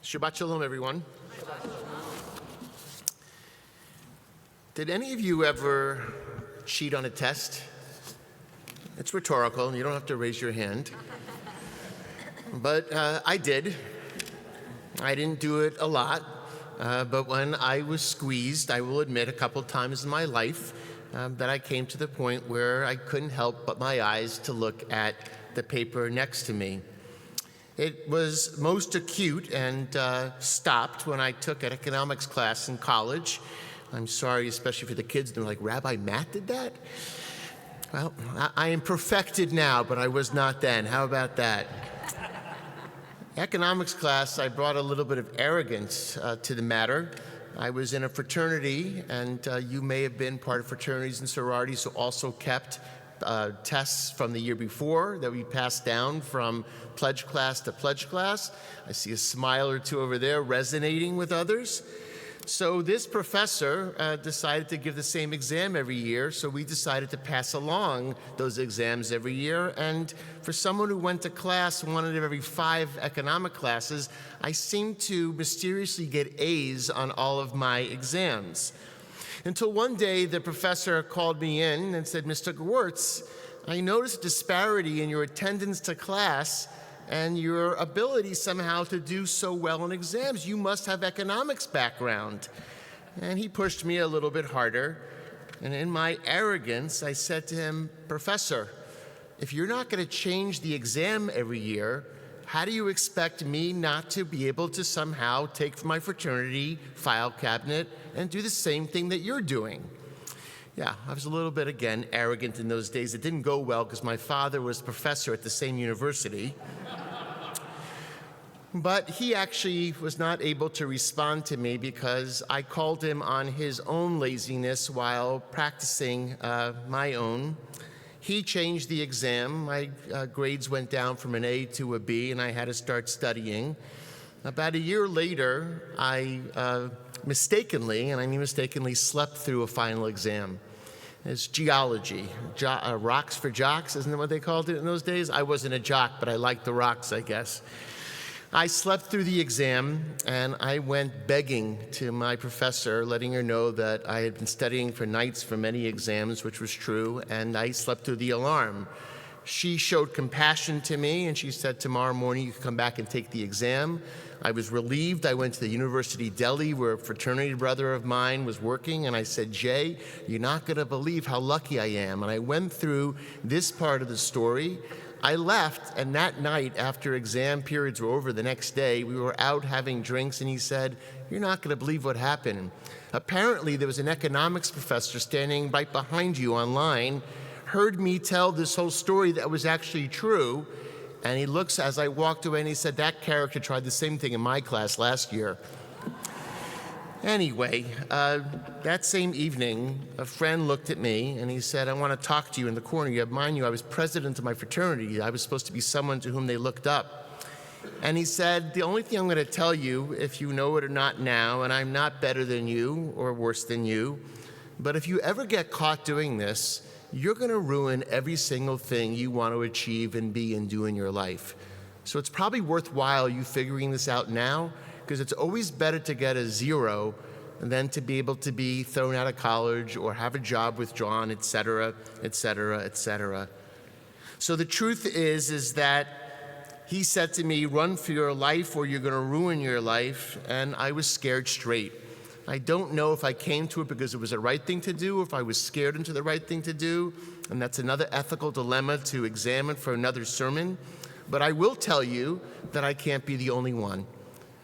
Shabbat Shalom, everyone. Did any of you ever cheat on a test? It's rhetorical, you don't have to raise your hand. But I did. I didn't do it a lot, but when I was squeezed, I will admit a couple times in my life that I came to the point where I couldn't help but my eyes to look at the paper next to me. It was most acute and stopped when I took an economics class in college. I'm sorry, especially for the kids, they're like, Rabbi Matt did that? Well, I am perfected now, but I was not then. How about that? Economics class, I brought a little bit of arrogance to the matter. I was in a fraternity, and you may have been part of fraternities and sororities who also kept tests from the year before that we passed down from pledge class to pledge class. I see a smile or two over there resonating with others. So this professor decided to give the same exam every year, so we decided to pass along those exams every year. And for someone who went to class one out of every 5 economic classes, I seemed to mysteriously get A's on all of my exams. Until one day, the professor called me in and said, Mr. Gewirtz, I noticed a disparity in your attendance to class and your ability somehow to do so well in exams. You must have economics background. And he pushed me a little bit harder. And in my arrogance, I said to him, Professor, if you're not going to change the exam every year, how do you expect me not to be able to somehow take from my fraternity file cabinet and do the same thing that you're doing? Yeah, I was a little bit, again, arrogant in those days. It didn't go well because my father was a professor at the same university. But he actually was not able to respond to me because I called him on his own laziness while practicing my own. He changed the exam. My grades went down from an A to a B, and I had to start studying. About a year later, I mistakenly, and I mean mistakenly, slept through a final exam. It's geology, rocks for jocks, isn't that what they called it in those days? I wasn't a jock, but I liked the rocks, I guess. I slept through the exam, and I went begging to my professor, letting her know that I had been studying for nights for many exams, which was true, and I slept through the alarm. She showed compassion to me, and she said, tomorrow morning you can come back and take the exam. I was relieved. I went to the University Delhi, where a fraternity brother of mine was working, and I said, Jay, you're not going to believe how lucky I am. And I went through this part of the story. I left, and that night, after exam periods were over the next day, we were out having drinks, and he said, you're not going to believe what happened. Apparently, there was an economics professor standing right behind you online, heard me tell this whole story that was actually true, and he looks as I walked away, and he said, that character tried the same thing in my class last year. Anyway, that same evening, a friend looked at me and he said, I want to talk to you in the corner. Mind you, I was president of my fraternity. I was supposed to be someone to whom they looked up. And he said, the only thing I'm going to tell you, if you know it or not now, and I'm not better than you or worse than you, but if you ever get caught doing this, you're going to ruin every single thing you want to achieve and be and do in your life. So it's probably worthwhile you figuring this out now, because it's always better to get a 0 than to be able to be thrown out of college or have a job withdrawn, et cetera, et cetera, et cetera. So the truth is that he said to me, run for your life or you're going to ruin your life, and I was scared straight. I don't know if I came to it because it was the right thing to do or if I was scared into the right thing to do, and that's another ethical dilemma to examine for another sermon. But I will tell you that I can't be the only one.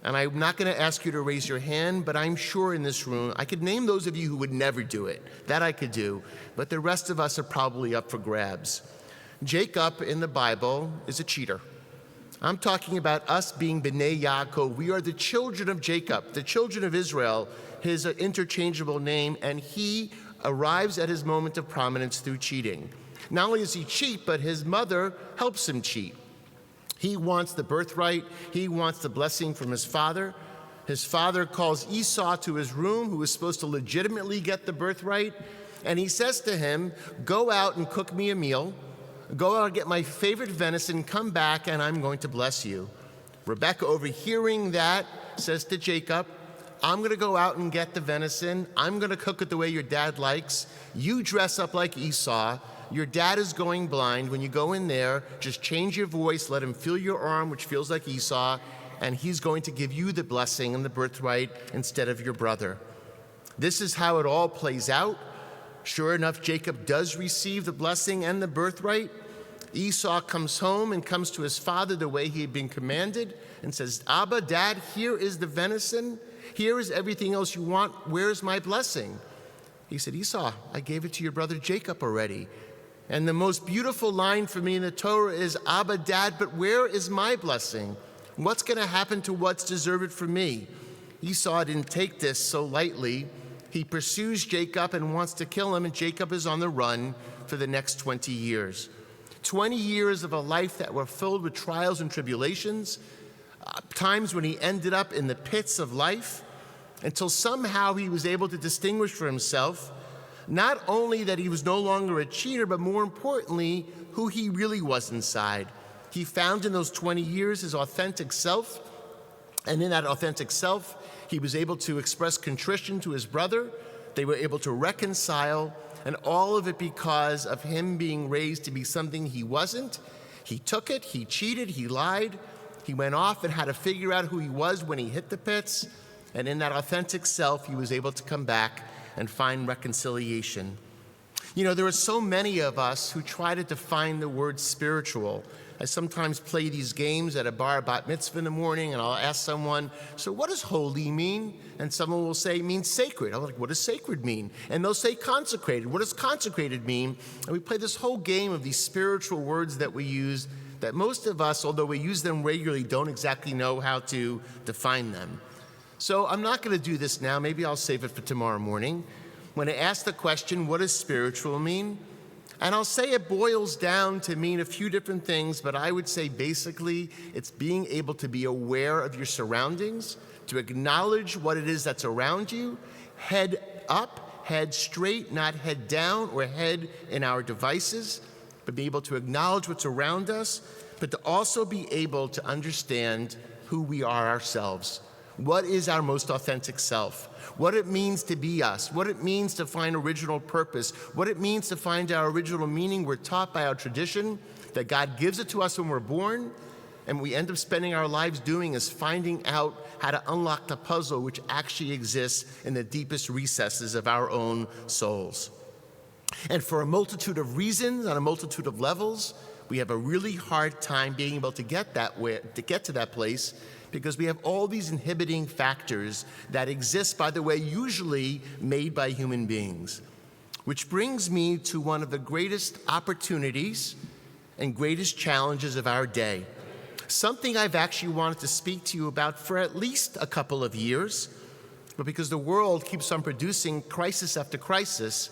And I'm not going to ask you to raise your hand, but I'm sure in this room, I could name those of you who would never do it. That I could do. But the rest of us are probably up for grabs. Jacob in the Bible is a cheater. I'm talking about us being B'nai Yaakov. We are the children of Jacob, the children of Israel, his interchangeable name, and he arrives at his moment of prominence through cheating. Not only does he cheat, but his mother helps him cheat. He wants the birthright. He wants the blessing from his father. His father calls Esau to his room, who is supposed to legitimately get the birthright. And he says to him, go out and cook me a meal. Go out and get my favorite venison, come back, and I'm going to bless you. Rebecca, overhearing that, says to Jacob, I'm going to go out and get the venison. I'm going to cook it the way your dad likes. You dress up like Esau. Your dad is going blind. When you go in there, just change your voice. Let him feel your arm, which feels like Esau, and he's going to give you the blessing and the birthright instead of your brother. This is how it all plays out. Sure enough, Jacob does receive the blessing and the birthright. Esau comes home and comes to his father the way he had been commanded and says, Abba, Dad, here is the venison. Here is everything else you want. Where's my blessing? He said, Esau, I gave it to your brother Jacob already. And the most beautiful line for me in the Torah is, Abba, Dad, but where is my blessing? What's going to happen to what's deserved for me? Esau didn't take this so lightly. He pursues Jacob and wants to kill him, and Jacob is on the run for the next 20 years. 20 years of a life that were filled with trials and tribulations, times when he ended up in the pits of life, until somehow he was able to distinguish for himself not only that he was no longer a cheater, but more importantly, who he really was inside. He found in those 20 years his authentic self, and in that authentic self, he was able to express contrition to his brother. They were able to reconcile, and all of it because of him being raised to be something he wasn't. He took it, he cheated, he lied. He went off and had to figure out who he was when he hit the pits. And in that authentic self, he was able to come back and find reconciliation. You know, there are so many of us who try to define the word spiritual. I sometimes play these games at a bar bat mitzvah in the morning, and I'll ask someone, so what does holy mean? And someone will say, it means sacred. I'm like, what does sacred mean? And they'll say consecrated. What does consecrated mean? And we play this whole game of these spiritual words that we use that most of us, although we use them regularly, don't exactly know how to define them. So I'm not going to do this now. Maybe I'll save it for tomorrow morning. When I ask the question, what does spiritual mean? And I'll say it boils down to mean a few different things, but I would say basically it's being able to be aware of your surroundings, to acknowledge what it is that's around you, head up, head straight, not head down or head in our devices, but be able to acknowledge what's around us, but to also be able to understand who we are ourselves. What is our most authentic self? What it means to be us, what it means to find original purpose, what it means to find our original meaning. We're taught by our tradition that God gives it to us when we're born, and we end up spending our lives doing is finding out how to unlock the puzzle which actually exists in the deepest recesses of our own souls. And for a multitude of reasons, on a multitude of levels, we have a really hard time being able to get to that place, because we have all these inhibiting factors that exist, by the way, usually made by human beings. Which brings me to one of the greatest opportunities and greatest challenges of our day. Something I've actually wanted to speak to you about for at least a couple of years, but because the world keeps on producing crisis after crisis,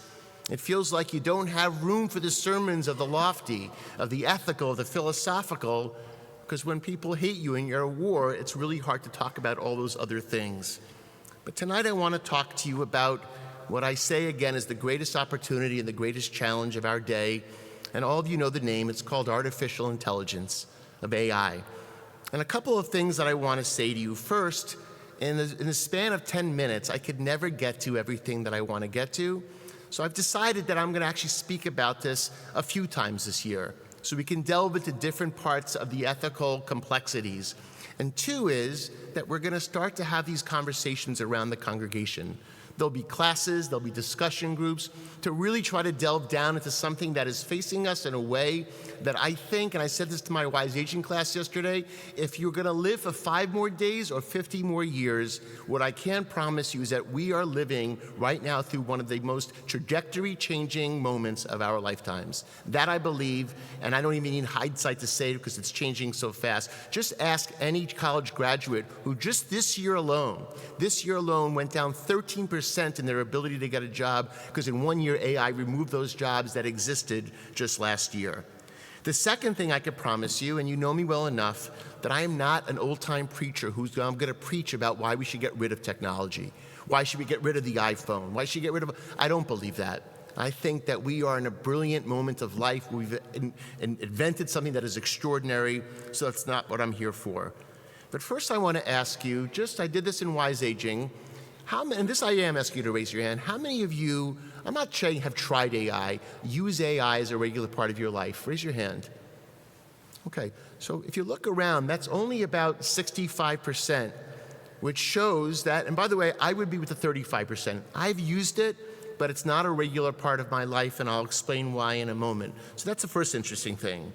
it feels like you don't have room for the sermons of the lofty, of the ethical, of the philosophical, because when people hate you and you're at war, it's really hard to talk about all those other things. But tonight I want to talk to you about what I say again is the greatest opportunity and the greatest challenge of our day. And all of you know the name. It's called artificial intelligence, of AI. And a couple of things that I want to say to you. First, in the span of 10 minutes, I could never get to everything that I want to get to. So I've decided that I'm going to actually speak about this a few times this year, so we can delve into different parts of the ethical complexities. And two is that we're going to start to have these conversations around the congregation. There'll be classes, there'll be discussion groups to really try to delve down into something that is facing us in a way that I think, and I said this to my Wise Aging class yesterday, if you're going to live for 5 more days or 50 more years, what I can promise you is that we are living right now through one of the most trajectory-changing moments of our lifetimes. That I believe, and I don't even need hindsight to say it because it's changing so fast. Just ask any college graduate who just this year alone went down 13% in their ability to get a job because in 1 year AI removed those jobs that existed just last year. The second thing I can promise you, and you know me well enough, that I am not an old-time preacher who's going to preach about why we should get rid of technology. Why should we get rid of the iPhone? Why should we get rid of... I don't believe that. I think that we are in a brilliant moment of life. We've invented something that is extraordinary, so that's not what I'm here for. But first I want to ask you, I did this in Wise Aging, and this I am asking you to raise your hand, how many of you, I'm not saying have tried AI, use AI as a regular part of your life? Raise your hand. Okay, so if you look around, that's only about 65%, which shows that, and by the way, I would be with the 35%. I've used it, but it's not a regular part of my life, and I'll explain why in a moment. So that's the first interesting thing.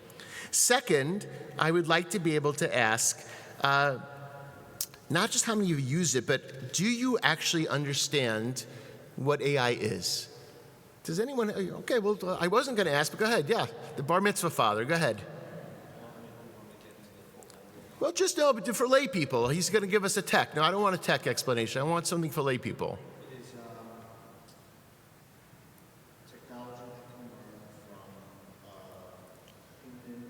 Second, I would like to be able to ask, not just how many of you use it, but do you actually understand what AI is? Does anyone, okay, well, I wasn't going to ask, but go ahead, yeah. The bar mitzvah father, go ahead. Well, just know, but for lay people, he's going to give us a tech. No, I don't want a tech explanation. I want something for lay people. It is technology that can learn from human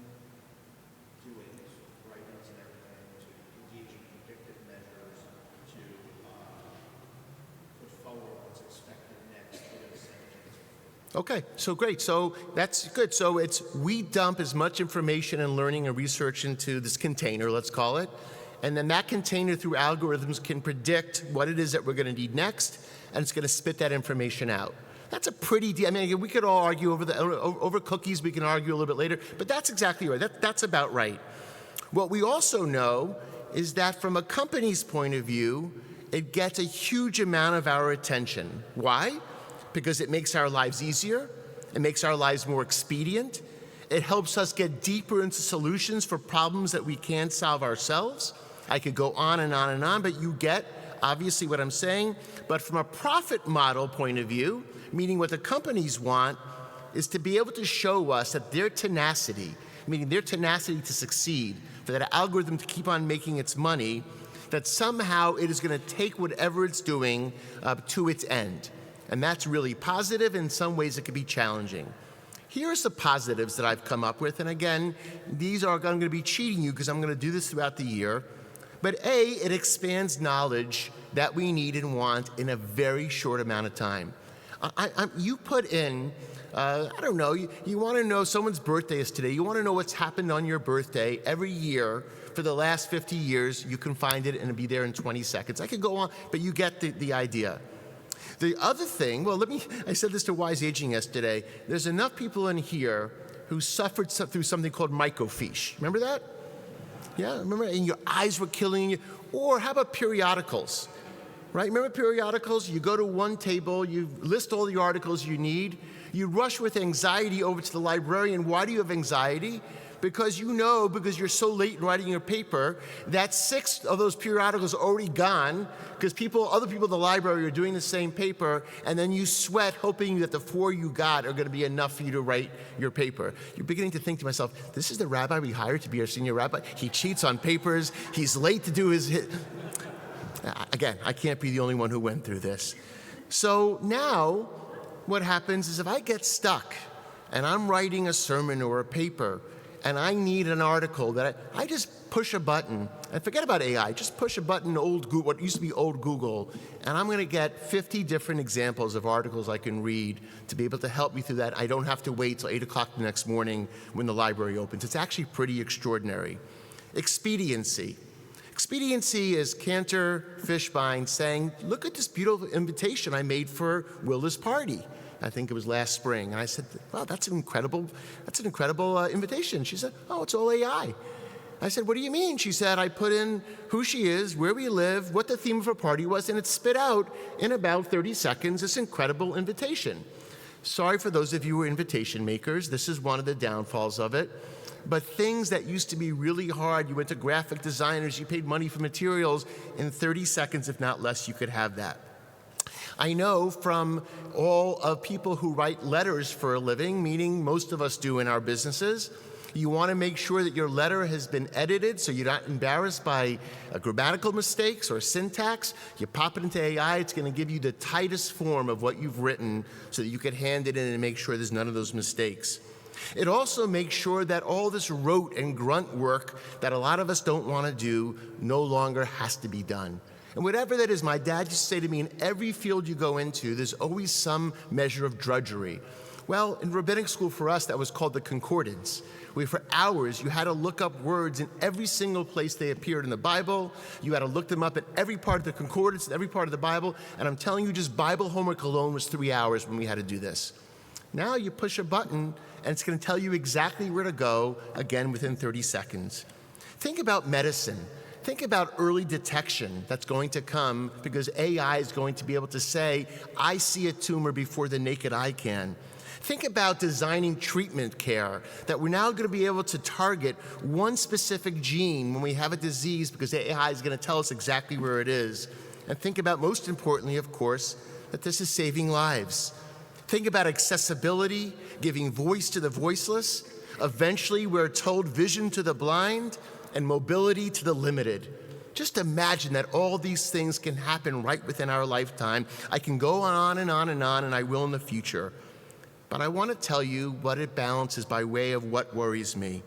doings, writings and everything, to engage in predictive measures, to put forward what's expected next within a sentence. Okay, so great. So that's good. So we dump as much information and learning and research into this container, let's call it, and then that container through algorithms can predict what it is that we're going to need next, and it's going to spit that information out. That's a pretty, I mean, we could all argue over cookies, we can argue a little bit later, but that's exactly right. That's about right. What we also know is that from a company's point of view, it gets a huge amount of our attention. Why? Because it makes our lives easier, it makes our lives more expedient, it helps us get deeper into solutions for problems that we can't solve ourselves. I could go on and on and on, but you get obviously what I'm saying. But from a profit model point of view, meaning what the companies want is to be able to show us that their tenacity, meaning their tenacity to succeed, for that algorithm to keep on making its money, that somehow it is going to take whatever it's doing to its end. And that's really positive. In some ways, it could be challenging. Here's the positives that I've come up with. And again, these are, I'm going to be cheating you because I'm going to do this throughout the year. But A, it expands knowledge that we need and want in a very short amount of time. You put in, I don't know, you want to know someone's birthday is today. You want to know what's happened on your birthday every year for the last 50 years. You can find it and it'll be there in 20 seconds. I could go on, but you get the idea. The other thing, well, I said this to Wise Aging yesterday, there's enough people in here who suffered through something called microfiche. Remember that? Yeah, remember? And your eyes were killing you. Or how about periodicals? Right? Remember periodicals? You go to one table, you list all the articles you need, you rush with anxiety over to the librarian. Why do you have anxiety? Because you know, because you're so late in writing your paper, that 6 of those periodicals are already gone because other people in the library are doing the same paper, and then you sweat hoping that the 4 you got are going to be enough for you to write your paper. You're beginning to think to myself, this is the rabbi we hired to be our senior rabbi? He cheats on papers, he's late to do his... Again, I can't be the only one who went through this. So now, what happens is if I get stuck and I'm writing a sermon or a paper, and I need an article that I just push a button, and forget about AI, just push a button, what used to be old Google, and I'm going to get 50 different examples of articles I can read to be able to help me through that. I don't have to wait till 8 o'clock the next morning when the library opens. It's actually pretty extraordinary. Expediency. Expediency is Cantor Fishbein saying, look at this beautiful invitation I made for Willa's party. I think it was last spring. And I said, wow, that's an incredible invitation. She said, oh, it's all AI. I said, what do you mean? She said, I put in who she is, where we live, what the theme of her party was, and it spit out in about 30 seconds this incredible invitation. Sorry for those of you who are invitation makers. This is one of the downfalls of it. But things that used to be really hard, you went to graphic designers, you paid money for materials, in 30 seconds, if not less, you could have that. I know from all of people who write letters for a living, meaning most of us do in our businesses, you want to make sure that your letter has been edited so you're not embarrassed by grammatical mistakes or syntax. You pop it into AI, it's going to give you the tightest form of what you've written so that you can hand it in and make sure there's none of those mistakes. It also makes sure that all this rote and grunt work that a lot of us don't want to do no longer has to be done. And whatever that is, my dad used to say to me, in every field you go into, there's always some measure of drudgery. Well, in rabbinic school for us, that was called the concordance, where for hours you had to look up words in every single place they appeared in the Bible. You had to look them up at every part of the concordance, in every part of the Bible. And I'm telling you, just Bible homework alone was 3 hours when we had to do this. Now you push a button, and it's going to tell you exactly where to go, again, within 30 seconds. Think about medicine. Think about early detection that's going to come because AI is going to be able to say, I see a tumor before the naked eye can. Think about designing treatment care, that we're now going to be able to target one specific gene when we have a disease because AI is going to tell us exactly where it is. And think about, most importantly, of course, that this is saving lives. Think about accessibility, giving voice to the voiceless. Eventually, we're told vision to the blind and mobility to the limited. Just imagine that all these things can happen right within our lifetime. I can go on and on and on, and I will in the future. But I want to tell you what it balances by way of what worries me.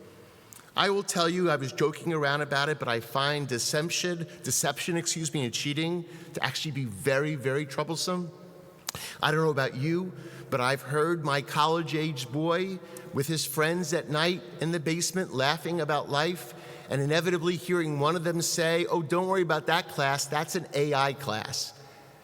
I will tell you, I was joking around about it, but I find deception, and cheating to actually be very, very troublesome. I don't know about you, but I've heard my college-aged boy with his friends at night in the basement laughing about life, and inevitably hearing one of them say, oh, don't worry about that class, that's an AI class.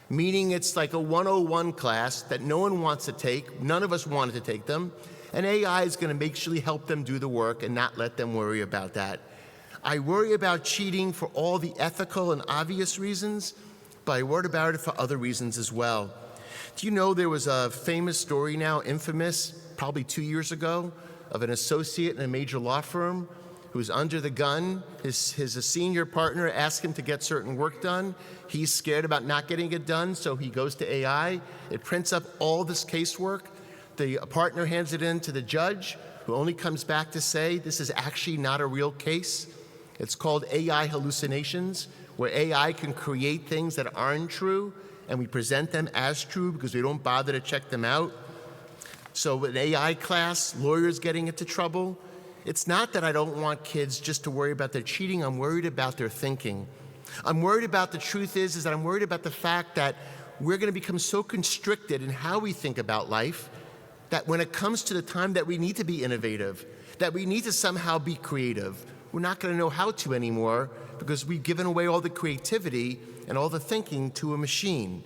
Meaning it's like a 101 class that no one wants to take, none of us wanted to take them, and AI is going to actually help them do the work and not let them worry about that. I worry about cheating for all the ethical and obvious reasons, but I worry about it for other reasons as well. Do you know there was a famous story now, infamous, probably 2 years ago, of an associate in a major law firm who was under the gun. His senior partner asked him to get certain work done. He's scared about not getting it done, so he goes to AI. It prints up all this casework. The partner hands it in to the judge, who only comes back to say, this is actually not a real case. It's called AI hallucinations, where AI can create things that aren't true, and we present them as true because we don't bother to check them out. So an AI class, lawyers getting into trouble. It's not that I don't want kids just to worry about their cheating. I'm worried about their thinking. I'm worried about, the truth is that I'm worried about the fact that we're going to become so constricted in how we think about life that when it comes to the time that we need to be innovative, that we need to somehow be creative, we're not going to know how to anymore because we've given away all the creativity and all the thinking to a machine.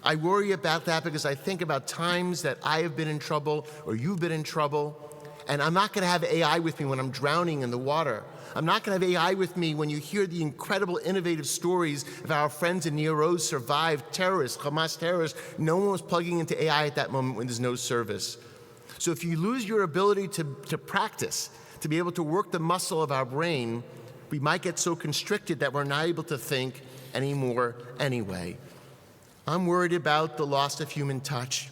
I worry about that because I think about times that I have been in trouble or you've been in trouble, and I'm not going to have AI with me when I'm drowning in the water. I'm not going to have AI with me when you hear the incredible innovative stories of our friends in Nir Oz survived terrorists, Hamas terrorists. No one was plugging into AI at that moment when there's no service. So if you lose your ability to practice, to be able to work the muscle of our brain, we might get so constricted that we're not able to think anymore anyway. I'm worried about the loss of human touch.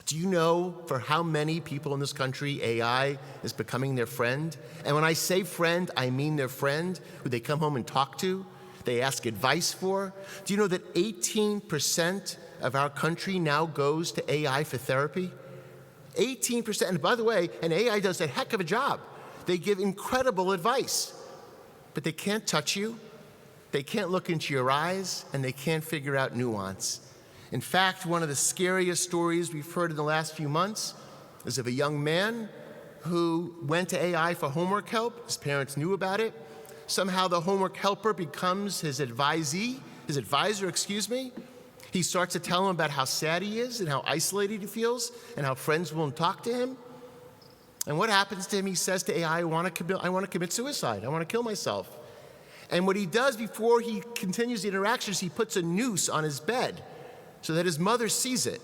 Do you know for how many people in this country AI is becoming their friend? And when I say friend, I mean their friend who they come home and talk to, they ask advice for. Do you know that 18% of our country now goes to AI for therapy? 18%, and by the way, and AI does a heck of a job. They give incredible advice, but they can't touch you, they can't look into your eyes, and they can't figure out nuance. In fact, one of the scariest stories we've heard in the last few months is of a young man who went to AI for homework help. His parents knew about it. Somehow the homework helper becomes his advisor. He starts to tell him about how sad he is and how isolated he feels and how friends won't talk to him. And what happens to him? He says to AI, I want to commit suicide. I want to kill myself. And what he does before he continues the interactions, he puts a noose on his bed so that his mother sees it,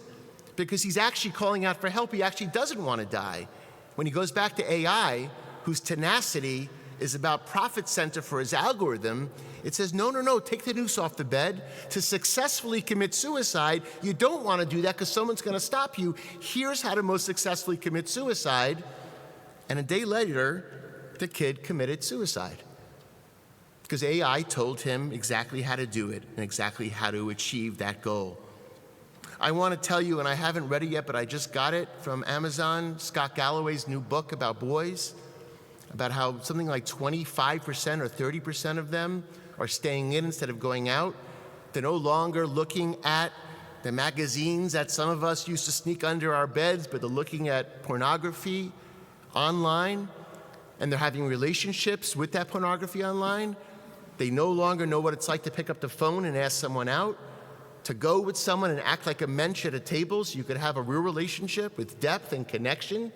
because he's actually calling out for help. He actually doesn't want to die. When he goes back to AI, whose tenacity is about profit center for his algorithm, it says, no, take the noose off the bed. To successfully commit suicide, you don't want to do that because someone's going to stop you. Here's how to most successfully commit suicide. And a day later, the kid committed suicide because AI told him exactly how to do it and exactly how to achieve that goal. I want to tell you, and I haven't read it yet, but I just got it from Amazon, Scott Galloway's new book about boys, about how something like 25% or 30% of them are staying in instead of going out. They're no longer looking at the magazines that some of us used to sneak under our beds, but they're looking at pornography online, and they're having relationships with that pornography online. They no longer know what it's like to pick up the phone and ask someone out, to go with someone and act like a mensch at a table so you could have a real relationship with depth and connection,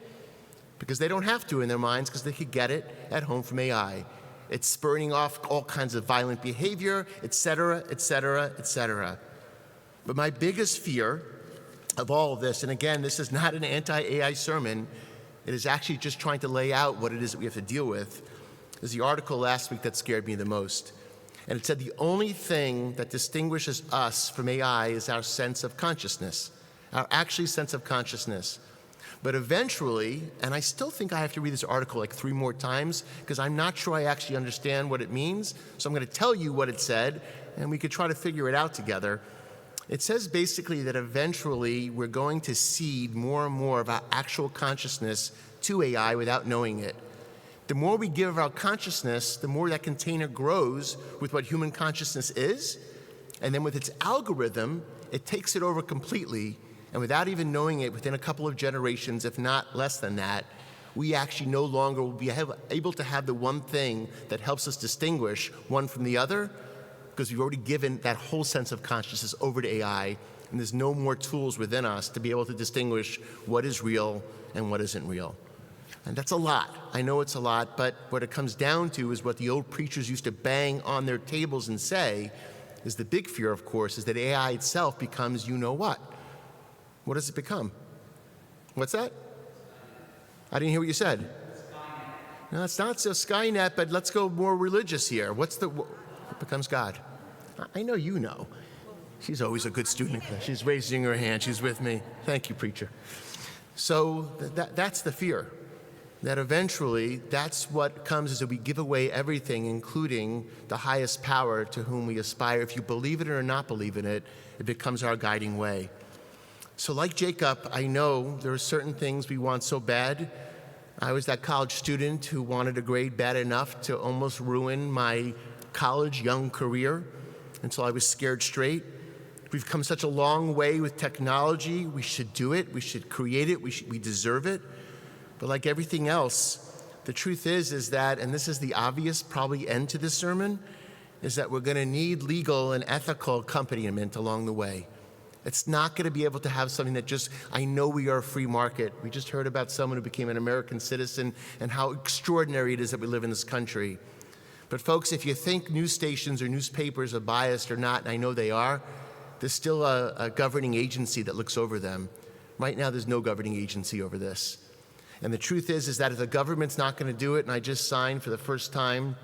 because they don't have to in their minds because they could get it at home from AI. It's spurring off all kinds of violent behavior, et cetera, et cetera, et cetera. But my biggest fear of all of this, and again, this is not an anti-AI sermon, it is actually just trying to lay out what it is that we have to deal with, is the article last week that scared me the most. And it said the only thing that distinguishes us from AI is our sense of consciousness, our actual sense of consciousness. But eventually, and I still think I have to read this article like 3 more times because I'm not sure I actually understand what it means, so I'm going to tell you what it said, and we could try to figure it out together. It says basically that eventually we're going to cede more and more of our actual consciousness to AI without knowing it. The more we give our consciousness, the more that container grows with what human consciousness is, and then with its algorithm, it takes it over completely, and without even knowing it, within a couple of generations, if not less than that, we actually no longer will be able to have the one thing that helps us distinguish one from the other, because we've already given that whole sense of consciousness over to AI, and there's no more tools within us to be able to distinguish what is real and what isn't real. And that's a lot. I know it's a lot, but what it comes down to is what the old preachers used to bang on their tables and say is the big fear, of course, is that AI itself becomes you know what. What does it become? What's that? I didn't hear what you said. Skynet. No, it's not so Skynet, but let's go more religious here. What becomes God? I know you know. She's always a good student. She's raising her hand. She's with me. Thank you, preacher. So that's the fear. That eventually, that's what comes is that we give away everything, including the highest power to whom we aspire. If you believe it or not believe in it, it becomes our guiding way. So like Jacob, I know there are certain things we want so bad. I was that college student who wanted a grade bad enough to almost ruin my college young career until I was scared straight. We've come such a long way with technology. We should do it. We should create it. We deserve it. But like everything else, the truth is that, and this is the obvious probably end to this sermon, is that we're going to need legal and ethical accompaniment along the way. It's not going to be able to have something that just, I know we are a free market. We just heard about someone who became an American citizen and how extraordinary it is that we live in this country. But folks, if you think news stations or newspapers are biased or not, and I know they are, there's still a governing agency that looks over them. Right now, there's no governing agency over this. And the truth is that if the government's not going to do it, and I just signed for the first time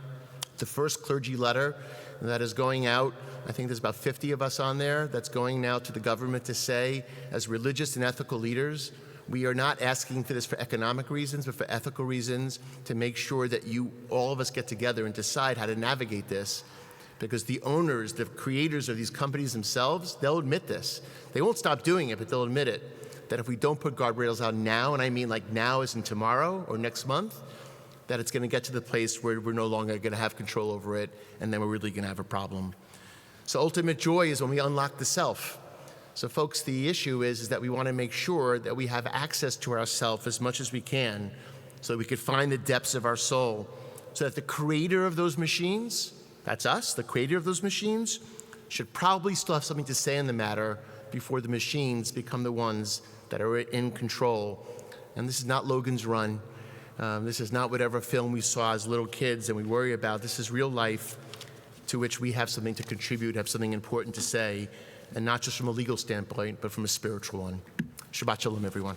the first clergy letter that is going out, I think there's about 50 of us on there, that's going now to the government to say, as religious and ethical leaders, we are not asking for this for economic reasons, but for ethical reasons, to make sure that all of us get together and decide how to navigate this. Because the owners, the creators of these companies themselves, they'll admit this. They won't stop doing it, but they'll admit it. That if we don't put guardrails out now, and I mean like now as in tomorrow or next month, that it's going to get to the place where we're no longer going to have control over it, and then we're really going to have a problem. So ultimate joy is when we unlock the self. So folks, the issue is that we want to make sure that we have access to ourself as much as we can so that we could find the depths of our soul, so that the creator of those machines, that's us, the creator of those machines, should probably still have something to say in the matter before the machines become the ones that are in control. And this is not Logan's Run. This is not whatever film we saw as little kids and we worry about. This is real life to which we have something to contribute, have something important to say, and not just from a legal standpoint, but from a spiritual one. Shabbat Shalom, everyone.